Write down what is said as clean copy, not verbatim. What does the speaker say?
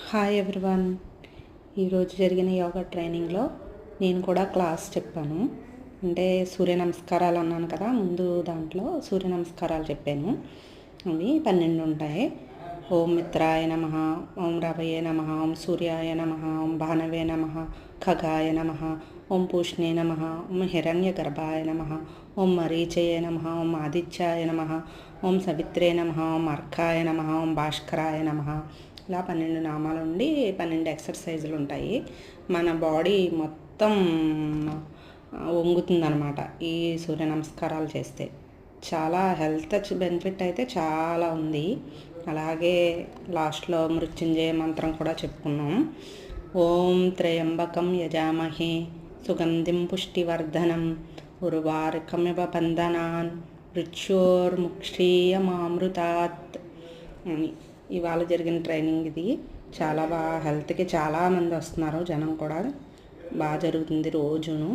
Hi everyone. ఈరోజు జరిగిన యోగా ట్రైనింగ్లో నేను కూడా క్లాస్ చెప్పాను. అంటే సూర్య నమస్కారాలు అన్నాను కదా, ముందు దాంట్లో సూర్య నమస్కారాలు చెప్పాను. అవి 12 ఉంటాయి. ఓం మిత్రాయ నమః, ఓం రవయే నమః, ఓం సూర్యాయ నమః, ఓం భానవే నమః, ఖగాయ నమః, ఓం పూష్ణే నమః, ఓం హిరణ్య గర్భాయ నమః, ఓం మరీచయే నమః, ఓం ఆదిత్యాయ నమః, ఓం సవిత్రే నమః, ఓం అర్కాయ నమః, ఓం భాస్కరాయ నమః. ఇలా 12 నామాలు ఉండి 12 ఎక్సర్సైజులు ఉంటాయి. మన బాడీ మొత్తం వంగుతుందన్నమాట ఈ సూర్య నమస్కారాలు చేస్తే. చాలా హెల్త్ బెనిఫిట్ అయితే చాలా ఉంది. అలాగే లాస్ట్లో మృత్యుంజయ మంత్రం కూడా చెప్పుకున్నాం. ఓం త్రయంబకం యజామహే సుగంధిం పుష్టివర్ధనం ఉర్వారుకమివ బంధనాన్ మృత్యోర్ముక్షీయమామృతాత్ అని. ఇవాళ జరిగిన ట్రైనింగ్ ఇది. చాలా బాగా హెల్త్కి చాలామంది వస్తున్నారు, జనం కూడా బాగా జరుగుతుంది రోజును.